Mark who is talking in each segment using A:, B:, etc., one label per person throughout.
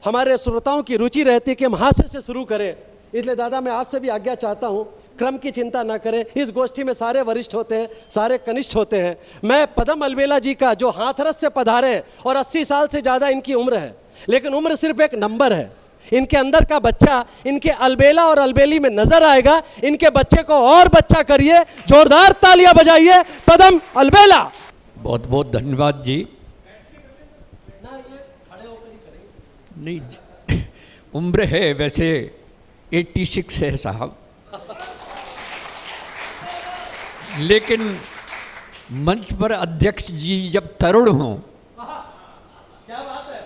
A: हमारे श्रोताओं की रुचि रहती है कि हम हास्य से शुरू करें, इसलिए दादा मैं आपसे भी आज्ञा चाहता हूं, क्रम की चिंता ना करें। इस गोष्ठी में सारे वरिष्ठ होते हैं, सारे कनिष्ठ होते हैं। मैं पदम अलवेला जी का जो हाथरस से पधारे और 80 साल से ज़्यादा इनकी उम्र है, लेकिन उम्र सिर्फ एक नंबर है। इनके अंदर का बच्चा इनके अलबेला और अलबेली में नजर आएगा। इनके बच्चे को और बच्चा करिए, जोरदार तालियां बजाइए पदम अलबेला।
B: बहुत बहुत धन्यवाद जी। नहीं उम्र है वैसे 86 है साहब, लेकिन मंच पर अध्यक्ष जी जब तरुण हों
A: क्या बात है,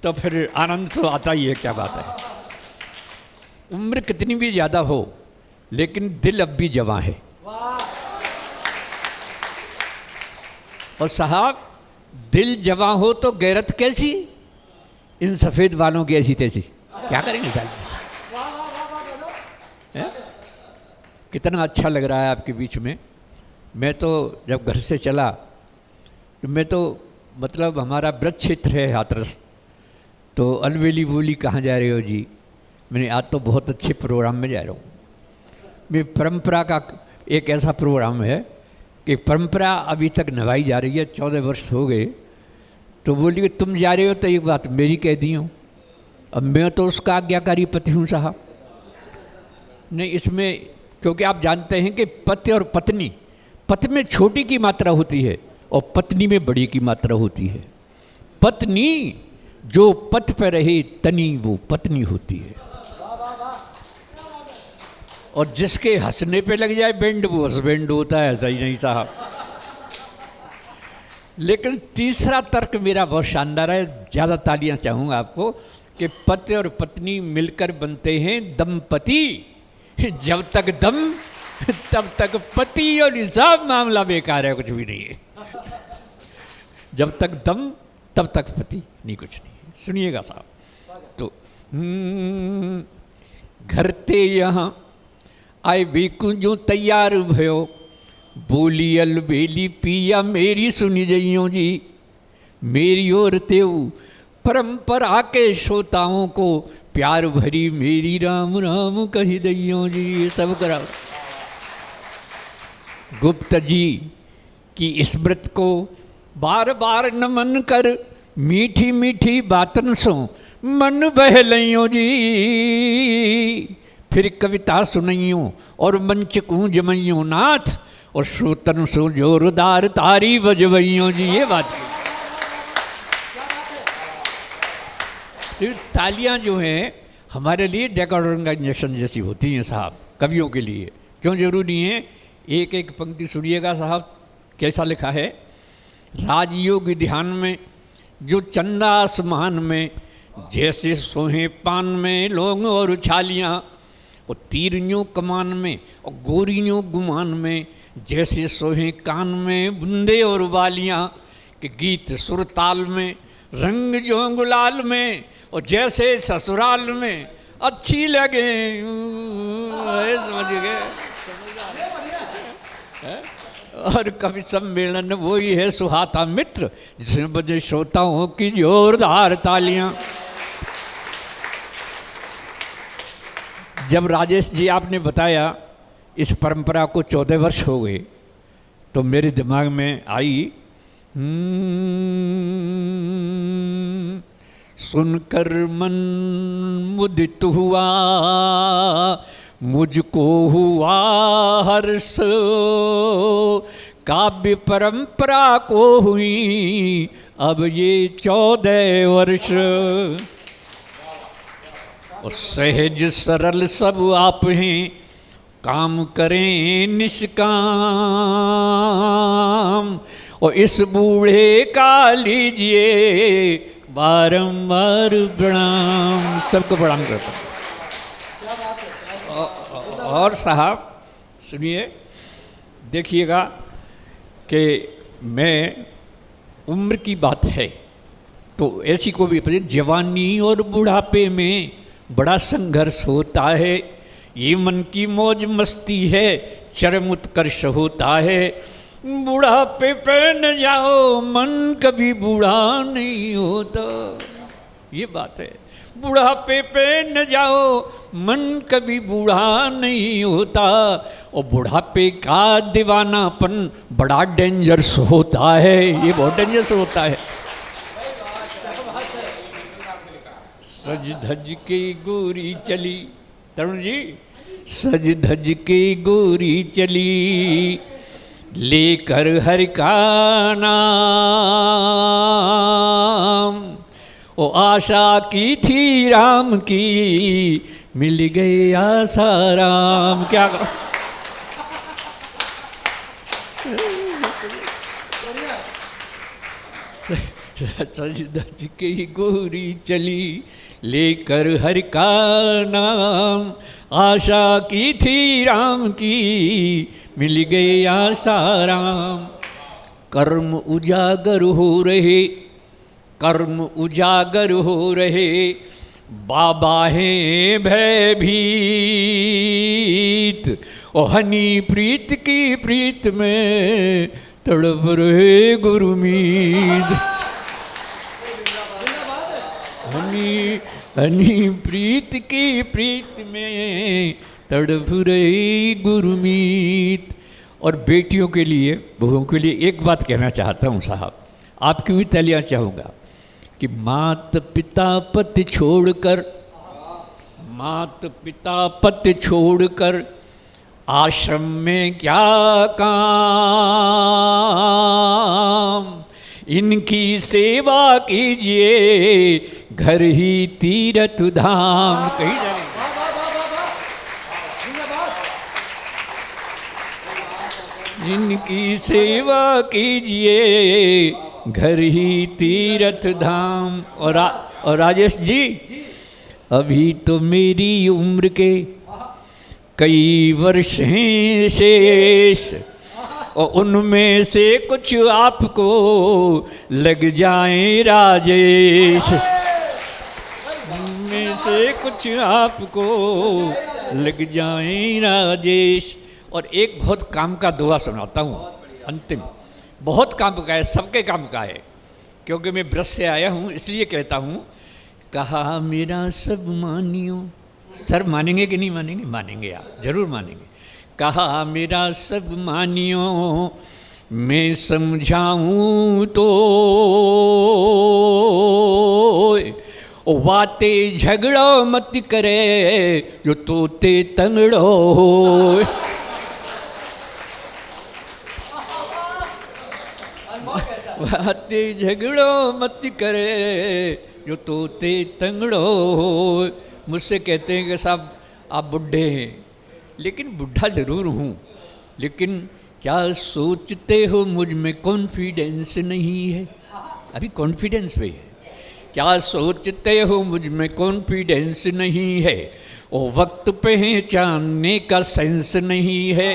B: तो फिर आनंद तो आता ही है। क्या बात है, उम्र कितनी भी ज़्यादा हो लेकिन दिल अब भी जवां है। और साहब दिल जवां हो तो गैरत कैसी, इन सफ़ेद वालों की ऐसी तैसी। क्या करेंगे साहब, कितना अच्छा लग रहा है आपके बीच में। मैं तो जब घर से चला तो मैं तो मतलब हमारा ब्रज क्षेत्र है हाथरस, तो अलवेली बोली कहाँ जा रहे हो जी, मैंने आज तो बहुत अच्छे प्रोग्राम में जा रहा हूँ। मैं परंपरा का एक ऐसा प्रोग्राम है कि परंपरा अभी तक निभाई जा रही है, 14 वर्ष हो गए। तो बोली कि तुम जा रहे हो तो एक बात मेरी कह दी हूँ, अब मैं तो उसका आज्ञाकारी पति हूँ साहब। नहीं इसमें क्योंकि आप जानते हैं कि पति और पत्नी, पति में छोटी की मात्रा होती है और पत्नी में बड़ी की मात्रा होती है। पत्नी जो पथ पर रहे तनी वो पत्नी होती है, और जिसके हंसने पे लग जाए बैंड वो हस्बैंड होता है। ऐसा ही नहीं साहब। लेकिन तीसरा तर्क मेरा बहुत शानदार है, ज़्यादा तालियां चाहूँगा आपको, कि पति और पत्नी मिलकर बनते हैं दंपति। जब तक दम तब तक पति, और सब मामला बेकार है, कुछ भी नहीं है। जब तक दम तब तक पति, नहीं कुछ नहीं। सुनिएगा साहब, तो घर ते यहाँ आए बेकू जो तैयार भयो, बोली अलबेली पिया मेरी सुनी जइयो जी, मेरी ओर तेऊ परंपरा के श्रोताओं को प्यार भरी मेरी राम राम कही दइयो जी। ये सब करा गुप्त जी की स्मृति को बार बार नमन कर, मीठी मीठी बातन सो मन बहलियो जी। फिर कविता सुनइयो और मंच को जमइयो नाथ, और श्रोतन सो जोरदार तारी बजवइयो जी। ये बात है। तो तालियां जो हैं हमारे लिए डेकोरेशन का इंजेक्शन जैसी होती हैं साहब, कवियों के लिए। क्यों जरूरी है? एक एक पंक्ति सुनिएगा साहब, कैसा लिखा है। राजयोग ध्यान में जो चंदा आसमान में, जैसे सोहे पान में लौंग और उछालियाँ, और तीरियों कमान में और गोरियों गुमान में, जैसे सोहे कान में बूंदे और बालियाँ, कि गीत सुर ताल में रंग जो गुलाल में, और जैसे ससुराल में अच्छी लगे। समझ गए? और कवि सम्मेलन वही है सुहाता मित्र, जिसमें बजे श्रोताओं की जोरदार तालियां। जब राजेश जी आपने बताया इस परंपरा को 14 वर्ष हो गए, तो मेरे दिमाग में आई सुनकर मन मुदित हुआ, मुझको हुआ हर्ष, काव्य परंपरा को हुई अब ये 14 वर्ष। और सहज सरल सब आप हैं, काम करें निष्काम, और इस बूढ़े का लीजिए बारंबार प्रणाम। सबको प्रणाम करता हूँ। और साहब सुनिए, देखिएगा कि मैं उम्र की बात है तो ऐसी को भी जवानी और बुढ़ापे में बड़ा संघर्ष होता है। ये मन की मौज मस्ती है, चरम उत्कर्ष होता है। बुढ़ापे पे न जाओ, मन कभी बूढ़ा नहीं होता। ये बात है। बुढ़ापे पे न जाओ, मन कभी बूढ़ा नहीं होता। और बुढ़ापे का दीवानापन बड़ा डेंजरस होता है, ये बहुत डेंजरस होता है। सज धज के गोरी चली, तरुण जी, सज धज के गोरी चली, लेकर हरि का नाम। ओ आशा की थी राम की, मिल गए आसाराम। क्या करो, सज धज के गोरी चली, लेकर हरि का नाम। आशा की थी राम की, मिल गए आसाराम। कर्म उजागर हो रहे, कर्म उजागर हो रहे, बाबा हैं भयभीत। ओ हनी प्रीत की प्रीत में, तड़प रहे गुरुमीत। हनी प्रीत की प्रीत में, तड़प रही गुरुमीत। और बेटियों के लिए, बहुओं के लिए एक बात कहना चाहता हूँ साहब, आपकी भी तालियां चाहूँगा कि मात पिता पति छोड़कर, मात पिता पति छोड़कर, आश्रम में क्या काम। इनकी सेवा कीजिए, घर ही तीर्थ धाम। कहीं जाए इनकी सेवा कीजिए, घर ही तीर्थ धाम। और राजेश जी, अभी तो मेरी उम्र के कई वर्ष हैं शेष, और उनमें से कुछ आपको लग जाएं राजेश। उनमें से कुछ आपको लग जाएं राजेश। और एक बहुत काम का दुआ सुनाता हूँ अंतिम, बहुत काम का है, सबके काम का है, क्योंकि मैं ब्रज से आया हूँ इसलिए कहता हूँ। कहा मेरा सब मानियो, सर मानेंगे कि नहीं मानेंगे? मानेंगे, आप जरूर मानेंगे। कहा मेरा सब मानियो, मैं समझाऊँ तो, बातें झगड़ो मत करे, जो तोते तंगड़ो। बातें झगड़ो मत करे, जो तोते तंगड़ो। मुझसे कहते हैं कि साहब आप बुढ़े हैं, लेकिन बुढ़ा ज़रूर हूँ, लेकिन क्या सोचते हो मुझ में कॉन्फिडेंस नहीं है? अभी कॉन्फिडेंस पे है। क्या सोचते हो मुझ में कॉन्फिडेंस नहीं है? वो वक्त पहचानने का सेंस नहीं है,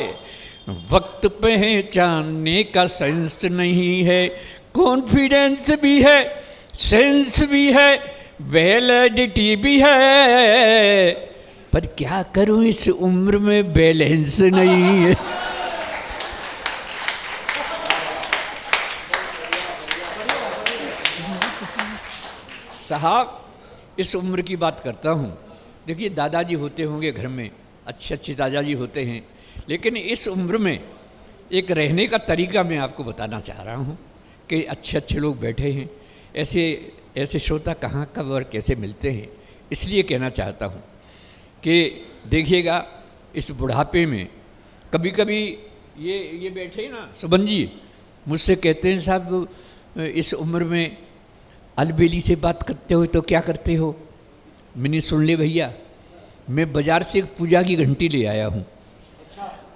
B: वक्त पहचानने का सेंस नहीं है। कॉन्फिडेंस भी है, सेंस भी है, वैलिडिटी भी है, पर क्या करूं इस उम्र में बैलेंस नहीं है। साहब इस उम्र की बात करता हूँ। देखिए दादाजी होते होंगे घर में, अच्छे अच्छे दादाजी होते हैं, लेकिन इस उम्र में एक रहने का तरीका मैं आपको बताना चाह रहा हूँ कि अच्छे अच्छे लोग बैठे हैं, ऐसे ऐसे श्रोता कहाँ कब और कैसे मिलते हैं। इसलिए कहना चाहता हूँ कि देखिएगा इस बुढ़ापे में कभी कभी ये बैठे ना सुबन जी, मुझसे कहते हैं साहब इस उम्र में अलबेली से बात करते हो तो क्या करते हो? मैंने सुन ले भैया, मैं बाज़ार से पूजा की घंटी ले आया हूँ,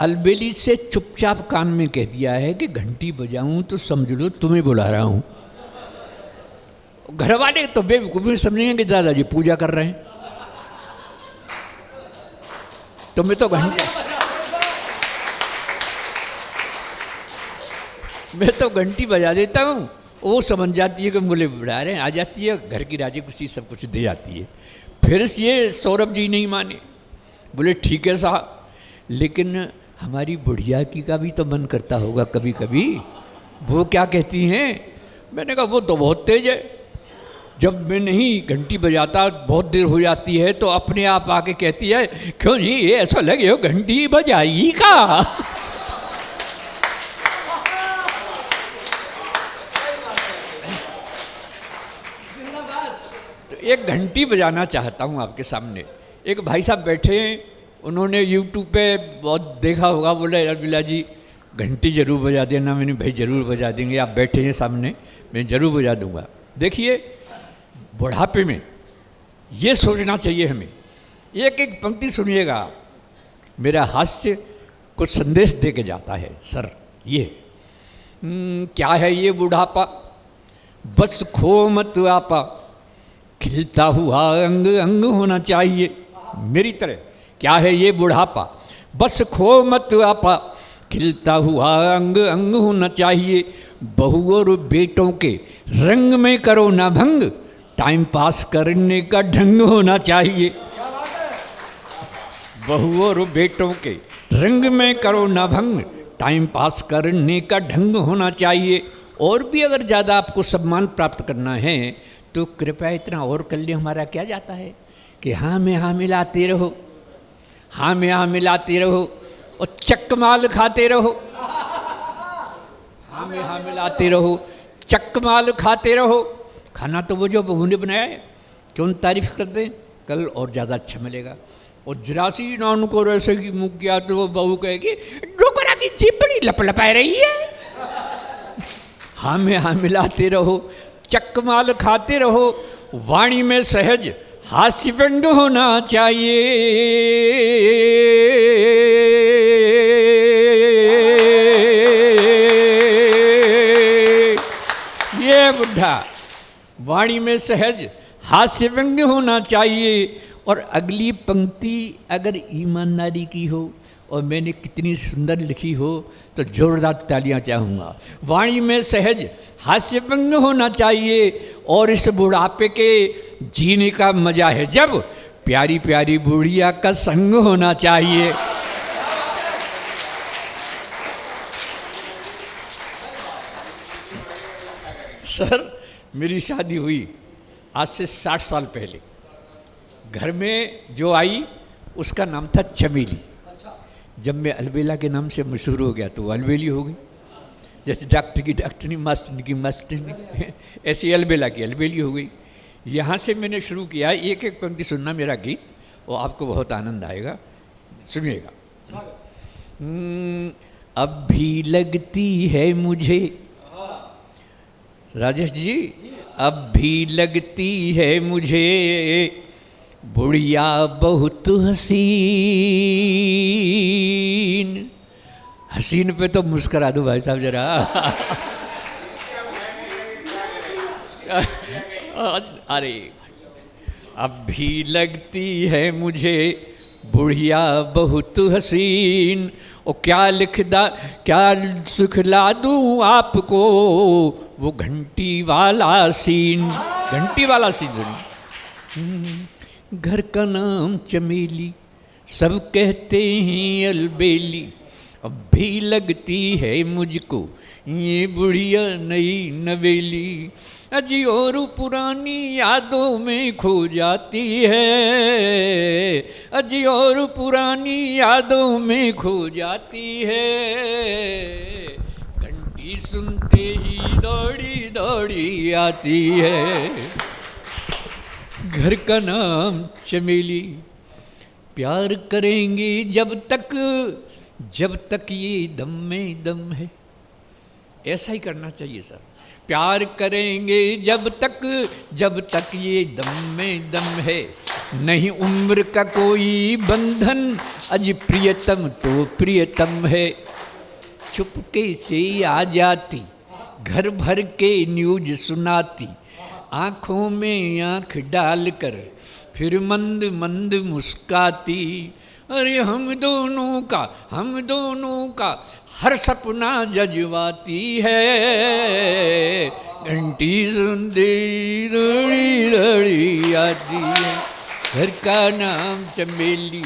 B: अलबेली से चुपचाप कान में कह दिया है कि घंटी बजाऊं तो समझ लो तुम्हें बुला रहा हूँ। घर वाले तो बेवकूफ़ी समझेंगे कि दादाजी पूजा कर रहे हैं, तो मैं तो घंटी बजा देता हूँ, वो समझ जाती है कि मुझे बुला रहे हैं, आ जाती है, घर की राजी खुशी सब कुछ दे जाती है। फिर ये सौरभ जी नहीं माने, बोले ठीक है साहब, लेकिन हमारी बुढ़िया की का भी तो मन करता होगा कभी कभी, वो क्या कहती हैं? मैंने कहा वो तो बहुत तेज है, जब मैं नहीं घंटी बजाता बहुत देर हो जाती है तो अपने आप आके कहती है, क्यों जी ये ऐसा लगे हो घंटी बजाई का। तो एक घंटी बजाना चाहता हूँ आपके सामने। एक भाई साहब बैठे हैं, उन्होंने यूट्यूब पे बहुत देखा होगा, बोले अलबेला जी घंटी जरूर बजा देना। मैंने भाई ज़रूर बजा देंगे, आप बैठे हैं सामने, मैं ज़रूर बजा दूंगा। देखिए बुढ़ापे में ये सोचना चाहिए हमें। एक एक पंक्ति सुनिएगा, मेरा हास्य कुछ संदेश दे के जाता है। सर ये क्या है ये बुढ़ापा, बस खो मत आपा, खिलता हुआ अंग अंग होना चाहिए मेरी तरह। क्या है ये बुढ़ापा, बस खो मत आपा, खिलता हुआ अंग अंग होना चाहिए। बहू और बेटों के रंग में करो ना भंग, टाइम पास करने का ढंग होना चाहिए। बहू और बेटों के रंग में करो ना भंग, टाइम पास करने का ढंग होना चाहिए। और भी अगर ज़्यादा आपको सम्मान प्राप्त करना है तो कृपया इतना और कर लिए। हमारा क्या जाता है कि हाँ में हाँ मिलाते रहो, हाँ में हाँ मिलाते रहो और चक्कमाल खाते रहो। हाँ में हाँ मिलाते रहो, चक्कमाल खाते रहो। खाना तो वो जो बहू ने बनाया है, क्यों तारीफ कर दें, कल और ज़्यादा अच्छा मिलेगा। और जरासी ना उनको ऐसे की मुँह किया तो वो बहू कहेगी डोकरा की जीभ बड़ी लपलपाए रही है। हाँ में हाँ मिलाते रहो, चक्कमाल खाते रहो, वाणी में सहज हास्य व्यंग होना चाहिए। ये बुढ़ा वाणी में सहज हास्य व्यंग होना चाहिए। और अगली पंक्ति अगर ईमानदारी की हो और मैंने कितनी सुंदर लिखी हो तो जोरदार तालियां चाहूँगा। वाणी में सहज हास्य व्यंग होना चाहिए। और इस बुढ़ापे के जीने का मजा है जब प्यारी प्यारी बुढ़िया का संग होना चाहिए। सर मेरी शादी हुई आज से 60 साल पहले। घर में जो आई उसका नाम था चमेली। जब मैं अलबेला के नाम से मशहूर हो गया तो वो अलबेली हो गई। जैसे डॉक्टर की डॉक्टरनी, मास्टर की मास्टरनी, ऐसी अलबेला की अलबेली हो गई। यहाँ से मैंने शुरू किया। एक एक पंक्ति सुनना मेरा गीत, और आपको बहुत आनंद आएगा, सुनिएगा। अब भी लगती है मुझे, राजेश जी, अब भी लगती है मुझे बुढ़िया बहुत हसीन। हसीन पे तो मुस्करा दो भाई साहब जरा। अरे अब भी लगती है मुझे बुढ़िया बहुत हसीन। और क्या सुखला दूँ आपको वो घंटी वाला सीन। घंटी वाला सीन। घर का नाम चमेली, सब कहते हैं अलबेली। अब भी लगती है मुझको ये बुढ़िया नई नवेली। अजी और पुरानी यादों में खो जाती है, अजी और पुरानी यादों में खो जाती है। घंटी सुनते ही दौड़ी दौड़ी आती है। घर का नाम चमेली, प्यार करेंगे जब तक ये दम में दम है। ऐसा ही करना चाहिए सर। प्यार करेंगे जब तक ये दम में दम है। नहीं उम्र का कोई बंधन, अज प्रियतम तो प्रियतम है। चुपके से आ जाती, घर भर के न्यूज सुनाती, आँखों में आँख डालकर फिर मंद मंद मुस्काती। अरे हम दोनों का हर सपना जजवाती है। घंटी सुनते रोड़ी रोड़ी आती है। घर का नाम चमेली,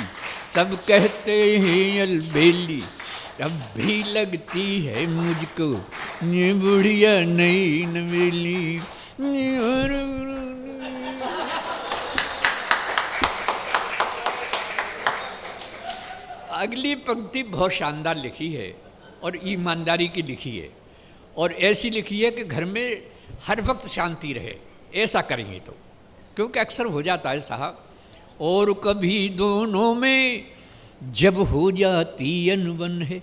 B: सब कहते हैं अलबेली। अब भी लगती है मुझको ये बुढ़िया नई नवेली। अगली पंक्ति बहुत शानदार लिखी है और ईमानदारी की लिखी है, और ऐसी लिखी है कि घर में हर वक्त शांति रहे, ऐसा करेंगे तो, क्योंकि अक्सर हो जाता है साहब। और कभी दोनों में जब हो जाती अनबन है,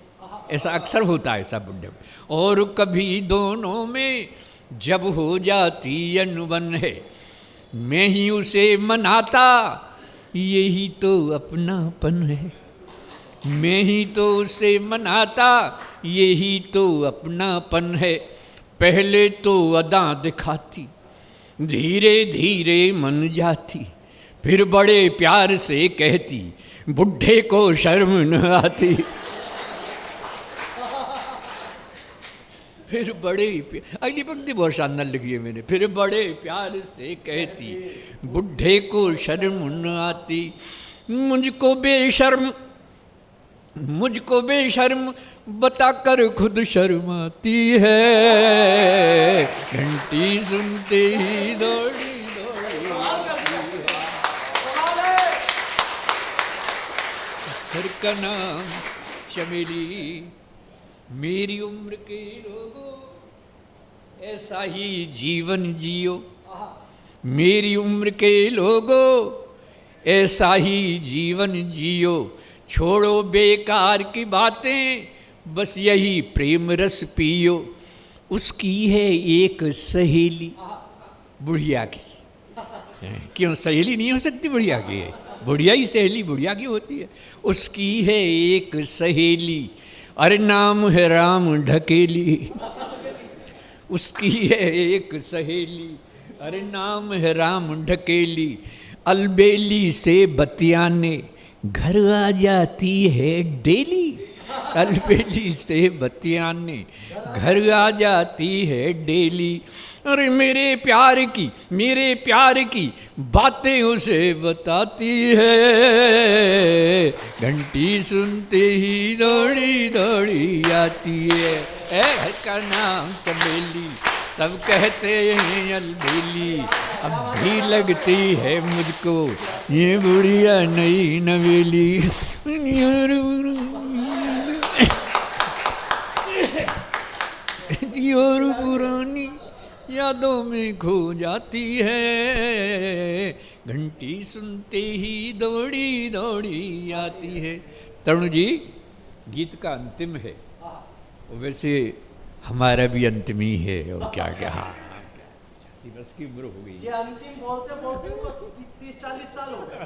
B: ऐसा अक्सर होता है सब बुढ़े में। और कभी दोनों में जब हो जाती अनबन है, मैं ही उसे मनाता, यही तो अपनापन है। मैं ही तो उसे मनाता, यही तो अपनापन है। पहले तो अदा दिखाती, धीरे धीरे मन जाती, फिर बड़े प्यार से कहती, बुढ़े को शर्म न आती। फिर बड़े अगली पंक्ति बहुत शानदार लिखी है मैंने। फिर बड़े प्यार से कहती, बुढ़े को शर्म न आती। मुझको बेशर्म बताकर खुद शर्माती है। घंटी सुनते ही दौड़ी घर का नाम चमेली। मेरी उम्र के लोगों ऐसा ही जीवन जियो। मेरी उम्र के लोगों ऐसा ही जीवन जियो। छोड़ो बेकार की बातें, बस यही प्रेम रस पियो। उसकी है एक सहेली, बुढ़िया की। क्यों सहेली नहीं हो सकती बुढ़िया की? है बुढ़िया ही सहेली बुढ़िया की होती है। उसकी है एक सहेली, अरे नाम है राम ढकेली। उसकी है एक सहेली, अरे नाम है राम ढकेली। अलबेली से बतियाने घर आ जाती है डेली। अलबेली से बतियाने घर आ जाती है डेली। अरे मेरे प्यार की बातें उसे बताती है। घंटी सुनते ही दौड़ी दौड़ी आती है। घर का नाम चमेली, सब कहते हैं अलबेली। अब भी लगती है मुझको ये बुढ़िया नई नवेली। और पुरानी यादों में खो जाती है। घंटी सुनते ही दौड़ी दौड़ी आती है। तरुण जी, गीत का अंतिम है, वैसे हमारा भी अंतिम ही है। और क्या क्या, हाँ बस की उम्र हो गई।
A: ये अंतिम बोलते बोलते 30-40 साल हो गए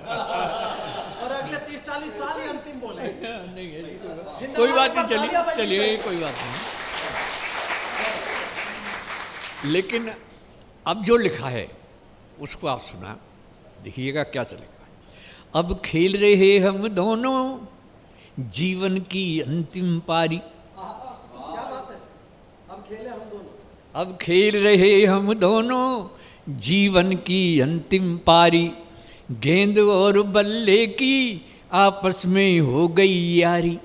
A: और अगले 30-40 साल ही अंतिम बोले।
B: नहीं कोई बात नहीं, चलिए कोई बात नहीं। लेकिन अब जो लिखा है उसको आप सुना, देखिएगा क्या चलेगा। अब खेल रहे हम दोनों जीवन की अंतिम पारी।
A: क्या बात है, अब खेले हम दोनों।
B: अब खेल रहे हम दोनों जीवन की अंतिम पारी। गेंद और बल्ले की आपस में हो गई यारी।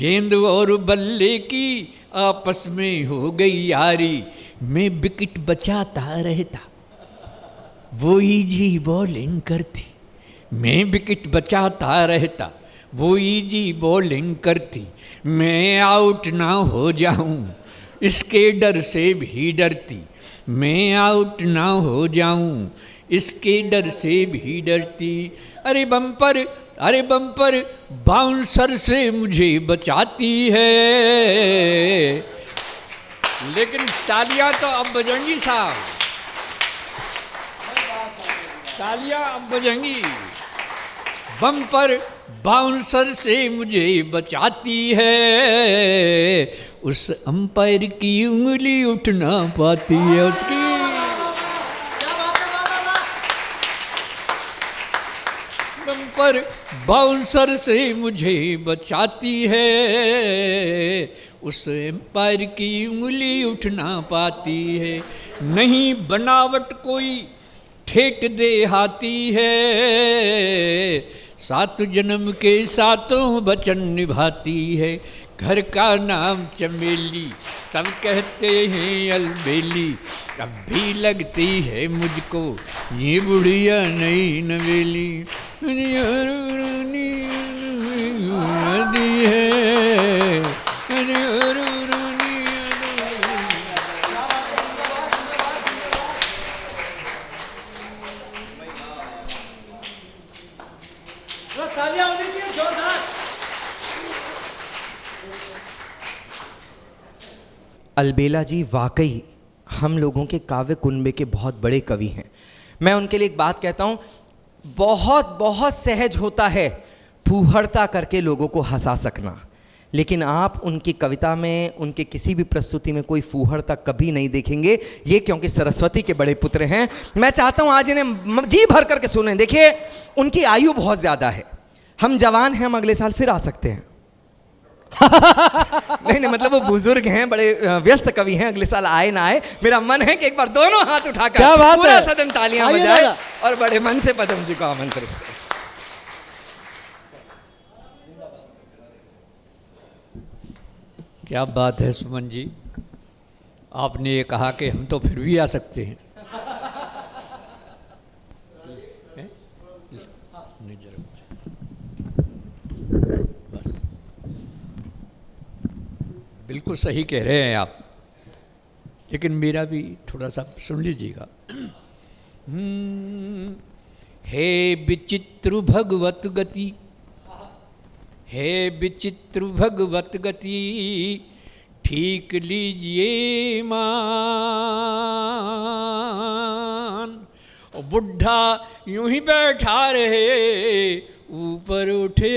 B: गेंद और बल्ले की आपस में हो गई यारी। मैं विकेट बचाता रहता, वो इजी बॉलिंग करती। मैं विकेट बचाता रहता, वो इजी बॉलिंग करती। मैं आउट ना हो जाऊं इसके डर से भी डरती। मैं आउट ना हो जाऊं इसके डर से भी डरती। अरे बम्पर बाउंसर से मुझे बचाती है। लेकिन तालियां तो अब बजेंगी साहब, तालियां अब बजेंगी। बम्पर बाउंसर से मुझे बचाती है। उस अंपायर की उंगली उठ ना पाती है उसकी। बम्पर बाउंसर से मुझे बचाती है। उस एम्पायर की उंगली उठ ना पाती है। नहीं बनावट कोई ठेठ देहाती है। 7 जन्म के 7 वचन निभाती है। घर का नाम चमेली, सब कहते हैं अलबेली। अब भी लगती है मुझको ये बुढ़िया नई नवेली।
A: बस तालियां होनी चाहिए जोरदार।
C: अलबेला जी वाकई हम लोगों के काव्य कुनबे के बहुत बड़े कवि हैं। मैं उनके लिए एक बात कहता हूँ, बहुत बहुत सहज होता है फूहड़ता करके लोगों को हंसा सकना, लेकिन आप उनकी कविता में, उनके किसी भी प्रस्तुति में कोई फूहड़ता कभी नहीं देखेंगे। ये क्योंकि सरस्वती के बड़े पुत्र हैं। मैं चाहता हूँ आज इन्हें जी भर करके सुनें। देखिए उनकी आयु बहुत ज़्यादा है, हम जवान हैं, हम अगले साल फिर आ सकते हैं। नहीं नहीं, मतलब वो बुजुर्ग हैं, बड़े व्यस्त कवि हैं, अगले साल आए ना आए, मेरा मन है कि एक बार दोनों हाथ उठाकर
A: क्या बात
C: पूरा
A: है?
C: सदन तालियां
A: आइए
C: बजाए
A: दादा।
C: और बड़े मन से पदम जी को आमंत्रित करें।
B: क्या बात है सुमन जी, आपने ये कहा कि हम तो फिर भी आ सकते हैं। नहीं, जरा बस, बिल्कुल सही कह रहे हैं आप, लेकिन मेरा भी थोड़ा सा सुन लीजिएगा। हे विचित्र भगवत गति, हे विचित्र भगवत गति, ठीक लीजिए मान। और बुढ़ा यूं ही बैठा रहे, ऊपर उठे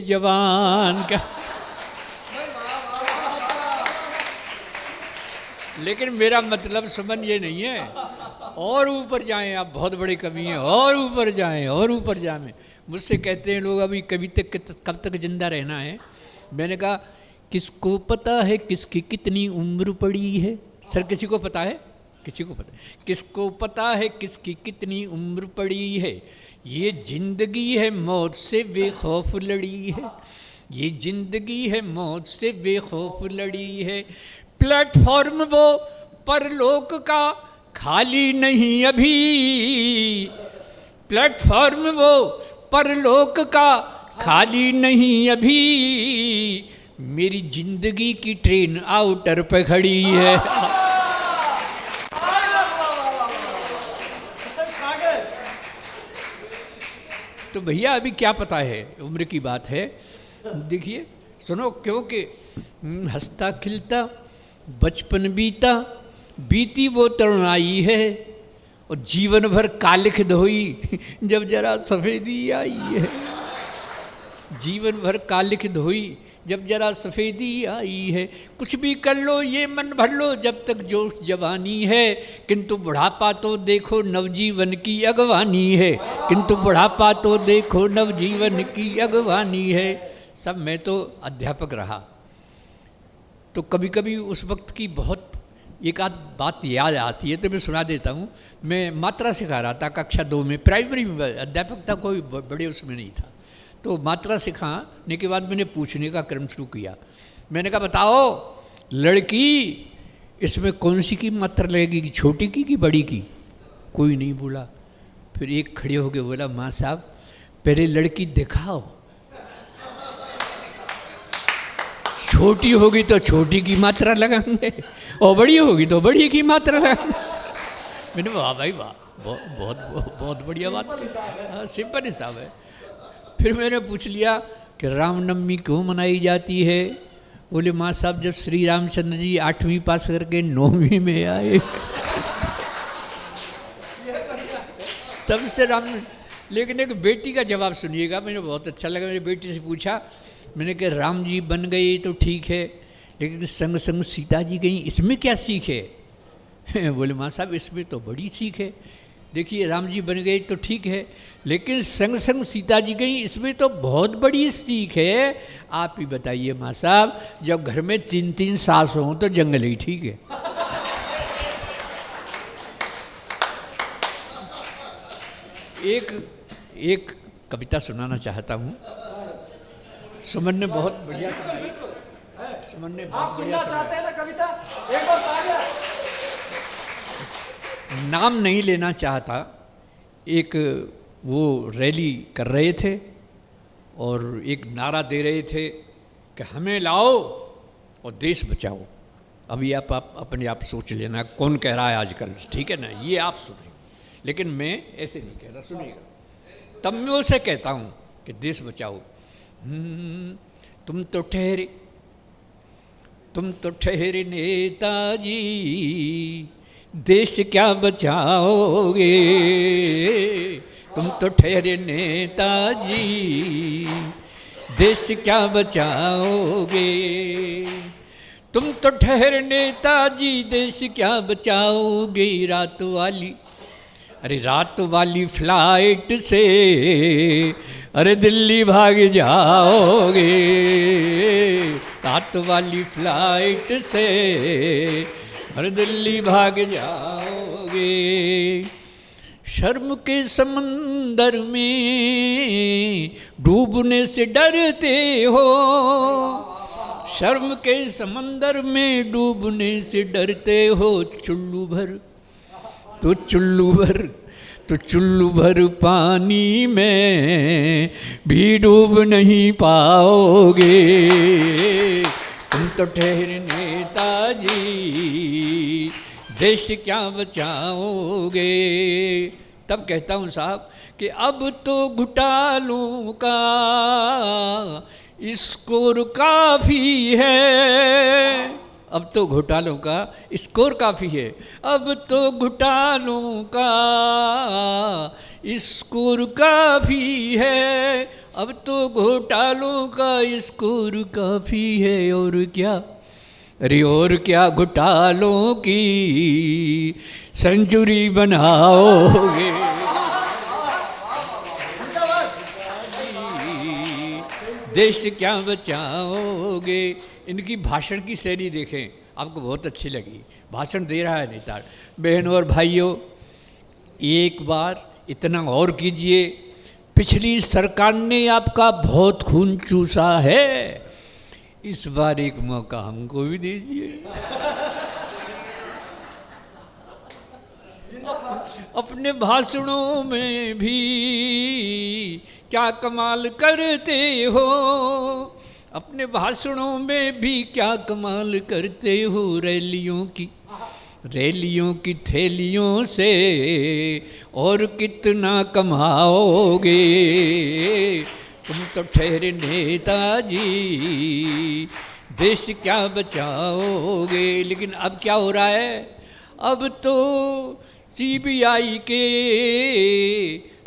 B: जवान। क्या लेकिन मेरा मतलब सुमन ये नहीं है, और ऊपर जाएं, आप बहुत बड़े कवि हैं, और ऊपर जाएं, और ऊपर जाएं। मुझसे कहते हैं लोग अभी कभी तक कब तक जिंदा रहना है। मैंने कहा किसको पता है किसकी कितनी उम्र पड़ी है। सर किसी को पता है? किसी को पता है? किसको पता है किसकी कितनी उम्र पड़ी है। ये जिंदगी है मौत से बेखौफ लड़ी है, ये जिंदगी है मौत से बेखौफ लड़ी है। प्लेटफॉर्म वो परलोक का खाली नहीं अभी, प्लेटफॉर्म वो परलोक का खाली नहीं अभी। मेरी जिंदगी की ट्रेन आउटर पे खड़ी है। तो भैया अभी क्या पता है, उम्र की बात है। देखिए सुनो, क्योंकि हंसता खिलता बचपन बीता, बीती वो तरुणाई है, और जीवन भर कालिख धोई जब जरा सफ़ेदी आई है। जीवन भर कालिख धोई जब जरा सफ़ेदी आई है। कुछ भी कर लो ये मन भर लो जब तक जोश जवानी है, किंतु बुढ़ापा तो देखो नवजीवन की अगवानी है, किंतु बुढ़ापा तो देखो नवजीवन की अगवानी है। सब मैं तो अध्यापक रहा, तो कभी कभी उस वक्त की बहुत एक आध बात याद आती है, तो मैं सुना देता हूँ। मैं मात्रा सिखा रहा था कक्षा 2 में, प्राइमरी में, अध्यापक था, कोई बड़े उसमें नहीं था। तो मात्रा सिखाने के बाद मैंने पूछने का क्रम शुरू किया। मैंने कहा बताओ लड़की इसमें कौन सी की मात्रा लगेगी, छोटी की कि बड़ी की? कोई नहीं बोला। फिर एक खड़े होकर बोला माँ साहब पहले लड़की दिखाओ, छोटी होगी तो छोटी की मात्रा लगाएंगे, और बड़ी होगी तो बड़ी की मात्रा लगाएंगे। मैंने वाह भाई वाह, बहुत बहुत बहुत बढ़िया बात की, सिंपल हिसाब है। फिर मैंने पूछ लिया कि रामनवमी क्यों मनाई जाती है? बोले माँ साहब जब श्री रामचंद्र जी 8वीं पास करके 9वीं में आए तब से राम। लेकिन एक बेटी का जवाब सुनिएगा, मुझे बहुत अच्छा लगा। मेरी बेटी से पूछा, मैंने कहा राम जी बन गए तो ठीक है, लेकिन संग संग सीता जी गई, इसमें क्या सीख है? बोले माँ साहब इसमें तो बड़ी सीख है। देखिए राम जी बन गए तो ठीक है, लेकिन संग संग सीता जी गई, इसमें तो बहुत बड़ी सीख है। आप ही बताइए माँ साहब, जब घर में 3-3 सास हों तो जंगल ही ठीक है। एक कविता सुनाना चाहता हूँ। सुमन ने बहुत बढ़िया सुनाई। सुमन ने
A: आप सुनना चाहते हैं ना कविता? एक बार तालियां।
B: नाम नहीं लेना चाहता। एक वो रैली कर रहे थे और एक नारा दे रहे थे कि हमें लाओ और देश बचाओ। अभी आप अपने आप सोच लेना कौन कह रहा है आजकल, ठीक है ना? ये आप सुने, लेकिन मैं ऐसे नहीं कह रहा, सुनिएगा। तब मैं उसे कहता हूँ कि देश बचाओ। तुम तो ठहरे नेताजी, देश क्या बचाओगे। तुम तो ठहरे नेताजी, देश क्या बचाओगे। तुम तो ठहरे नेताजी, देश क्या बचाओगे। रात वाली फ्लाइट से अरे दिल्ली भाग जाओगे। रात वाली फ्लाइट से अरे दिल्ली भाग जाओगे। शर्म के समंदर में डूबने से डरते हो। शर्म के समंदर में डूबने से डरते हो। चुल्लू भर पानी में भी डूब नहीं पाओगे। तुम तो ठहरे नेताजी, देश क्या बचाओगे। तब कहता हूँ साहब कि अब तो घोटालों का स्कोर काफ़ी है। अब तो घोटालों का स्कोर काफ़ी है। अब तो घोटालों का स्कोर काफ़ी है। अब तो घोटालों का स्कोर काफ़ी है। और क्या, अरे और क्या घोटालों की सेंचुरी बनाओगे। देश क्या बचाओगे। इनकी भाषण की शैली देखें, आपको बहुत अच्छी लगी। भाषण दे रहा है नेता। बहनों और भाइयों, एक बार इतना और कीजिए, पिछली सरकार ने आपका बहुत खून चूसा है, इस बार एक मौका हमको भी दीजिए। अपने भाषणों में भी क्या कमाल करते हो। अपने भाषणों में भी क्या कमाल करते हो। रैलियों की थैलियों से और कितना कमाओगे। तुम तो ठहरे नेताजी, देश क्या बचाओगे। लेकिन अब क्या हो रहा है, अब तो सीबीआई के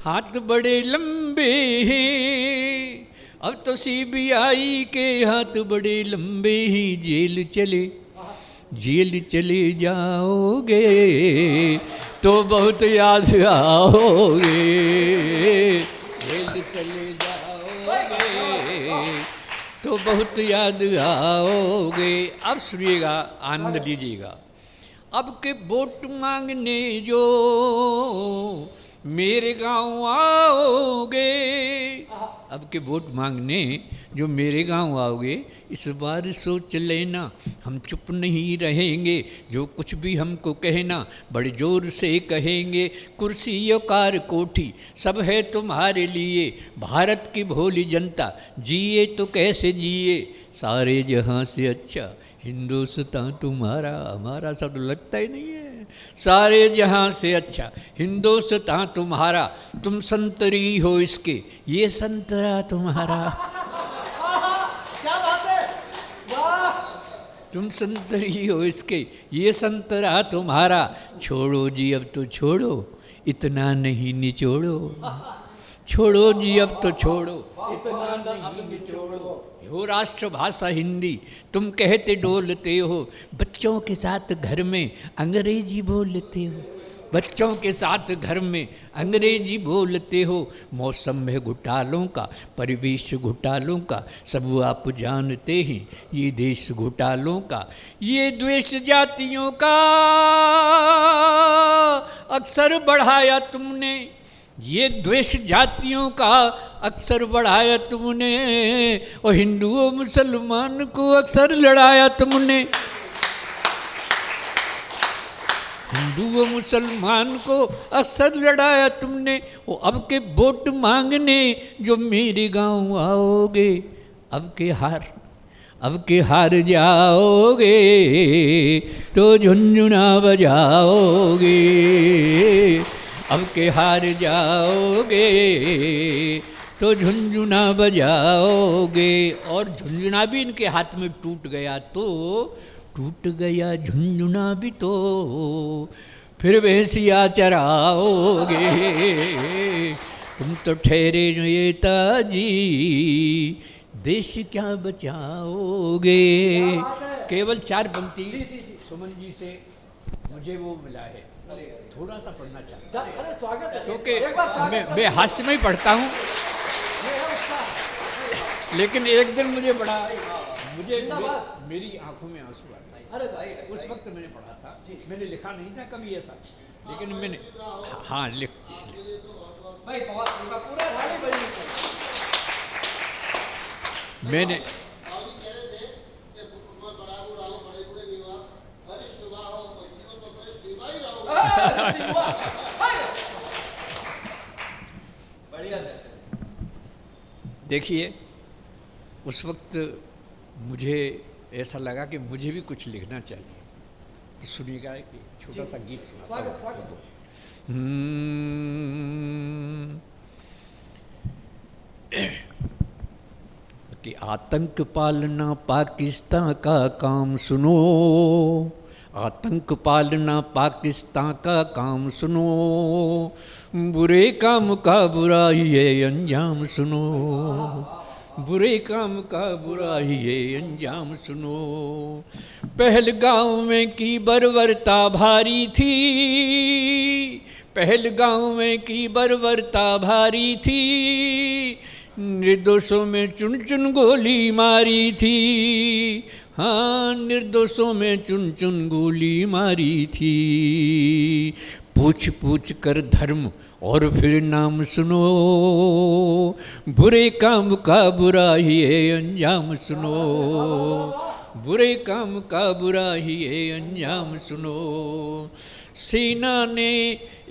B: हाथ बड़े लंबे हैं। अब तो सीबीआई के हाथ बड़े लंबे हैं। जेल चले जाओगे तो बहुत याद आओगे। जेल चले जाओगे तो बहुत याद आओगे। अब सुनिएगा, आनंद लीजिएगा। अब के वोट मांगने जो मेरे गांव आओगे। अब के वोट मांगने जो मेरे गांव आओगे, इस बार सोच लेना हम चुप नहीं रहेंगे। जो कुछ भी हमको कहना बड़े जोर से कहेंगे। कुर्सी कार कोठी सब है तुम्हारे लिए। भारत की भोली जनता जिए तो कैसे जिए। सारे जहां से अच्छा हिंदुस्तान तुम्हारा। हमारा शब्द लगता ही नहीं है। सारे जहां से अच्छा हिंदुस्तान तुम्हारा। तुम संतरी हो इसके, ये संतरा तुम्हारा।
A: क्या बात है, वाह।
B: तुम संतरी हो इसके, ये संतरा तुम्हारा। छोड़ो जी अब तो छोड़ो, इतना नहीं निचोड़ो। छोड़ो जी अब तो छोड़ो,
A: इतना नहीं निचोड़ो।
B: हो राष्ट्रभाषा हिंदी तुम कहते डोलते हो। बच्चों के साथ घर में अंग्रेजी बोलते हो। बच्चों के साथ घर में अंग्रेजी बोलते हो। मौसम है घोटालों का, परिवेश घोटालों का, सब आप जानते हैं। ये देश घोटालों का, ये द्वेष जातियों का अक्सर बढ़ाया तुमने। ये द्वेष जातियों का अक्सर बढ़ाया तुमने। और हिंदू और मुसलमान को अक्सर लड़ाया तुमने। हिंदू और मुसलमान को अक्सर लड़ाया तुमने। वो अब के वोट मांगने जो मेरे गांव आओगे, अब के हार जाओगे तो झुनझुना बजाओगे। अब के हार जाओगे तो झुनझुना बजाओगे। और झुनझुना भी इनके हाथ में टूट गया तो टूट गया झुनझुना भी तो फिर भैंसिया चराओगे। तुम तो ठहरे नेताजी देश क्या बचाओगे। केवल 4 पंक्ति सुमन जी से मुझे वो मिला है, थोड़ा सा पढ़ना चाहता हूँ
A: अरे स्वागत है
B: क्योंकि
A: एक बार स्वागत
B: मैं हास्य में ही पढ़ता हूँ। लेकिन एक दिन मुझे बड़ा मेरी आंखों में आंसू आ गए।
A: अरे
B: उस वक्त मैंने पढ़ा था, मैंने लिखा नहीं था कभी ऐसा, लेकिन मैंने हाँ लिख
A: भाई बहुत पूरा रानी बनी।
B: मैंने देखिए उस वक्त मुझे ऐसा लगा कि मुझे भी कुछ लिखना चाहिए, तो सुनिएगा कि छोटा सा गीत सुनाता हूँ।
A: स्वागत
B: कि आतंक पालना पाकिस्तान का काम सुनो, आतंक पालना पाकिस्तान का काम सुनो, बुरे काम का बुरा ही है अंजाम सुनो, बुरे काम का बुरा ही है अंजाम सुनो। पहलगांव में की बर्बरता भारी थी, पहलगांव में की बर्बरता भारी थी, निर्दोषों में चुन चुन गोली मारी थी, हाँ निर्दोषों में चुन चुन गोली मारी थी। पूछ पूछ कर धर्म और फिर नाम सुनो, बुरे काम का बुरा ही है अंजाम सुनो, बुरे काम का बुरा ही है अंजाम सुनो। सेना ने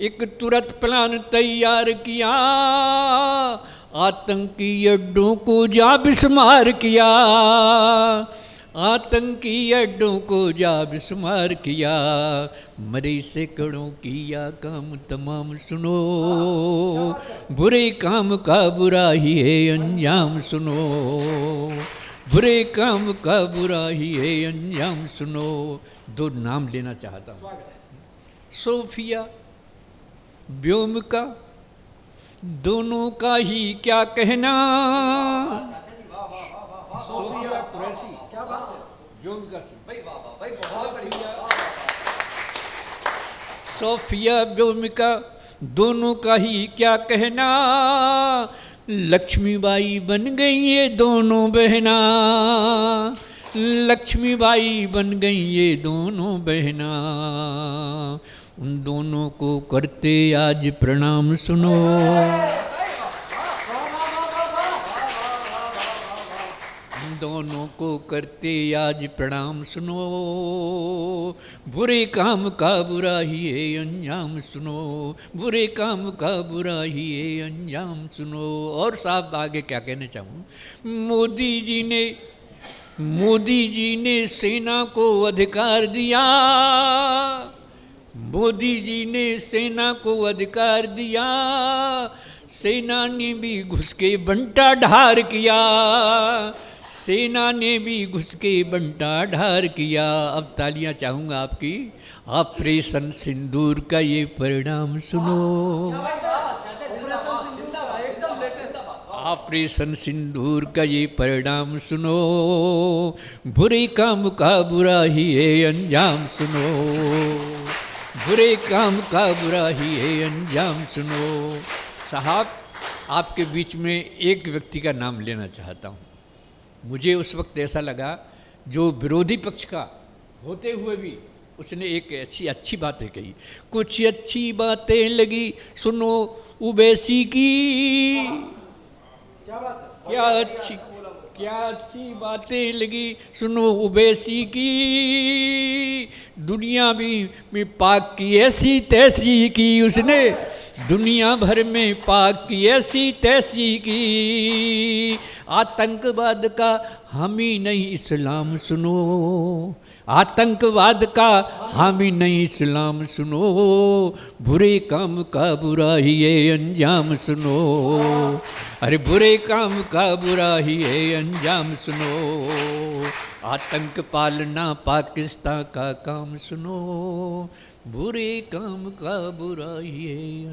B: एक तुरंत प्लान तैयार किया, आतंकी अड्डों को जा बिस्मार किया, आतंकी अड्डों को जा बिस्मार किया, मरे सैकड़ों किया काम तमाम सुनो, बुरे काम का बुरा ही है अंजाम सुनो, बुरे काम का बुरा ही है अंजाम सुनो। 2 नाम लेना चाहता हूँ, सोफिया व्योमिका, दोनों का ही क्या कहना। सोफिया कुरैशी, क्या बात है, व्योमिका भाई भाई बहुत बढ़िया। सोफिया व्योमिका दोनों का ही क्या कहना, लक्ष्मीबाई बन गई ये दोनों बहना, लक्ष्मीबाई बन गई ये दोनों बहना, उन दोनों को करते आज प्रणाम सुनो, उन दोनों को करते आज प्रणाम सुनो, बुरे काम का बुरा ही है अंजाम सुनो, बुरे काम का बुरा ही है अंजाम सुनो। और साहब आगे क्या कहना चाहूँ, मोदी जी ने सेना को अधिकार दिया, मोदी जी ने सेना को अधिकार दिया, सेना ने भी घुस के बंटा ढार किया, सेना ने भी घुस के बंटा ढार किया। अब तालियां चाहूँगा आपकी, ऑपरेशन सिंदूर का ये परिणाम सुनो, ऑपरेशन सिंदूर का ये परिणाम सुनो, बुरे काम का बुरा ही है अंजाम सुनो, बुरे काम का बुरा ही है अंजाम सुनो। साहब आपके बीच में एक व्यक्ति का नाम लेना चाहता हूँ। मुझे उस वक्त ऐसा लगा जो विरोधी पक्ष का होते हुए भी उसने एक अच्छी बातें कही, कुछ अच्छी बातें लगी सुनो उवैसी की, क्या अच्छी बातें लगी सुनो उवैसी की, दुनिया भी में पाक की ऐसी तैसी की उसने, दुनिया भर में पाक की ऐसी तैसी की, आतंकवाद का हम ही नहीं इस्लाम सुनो, आतंकवाद का हामी नहीं इस्लाम सुनो, बुरे काम का बुरा ही ये अंजाम सुनो, अरे बुरे काम का बुरा ही ये अंजाम सुनो, आतंक पालना पाकिस्तान का काम सुनो, बुरे काम का बुरा ही ये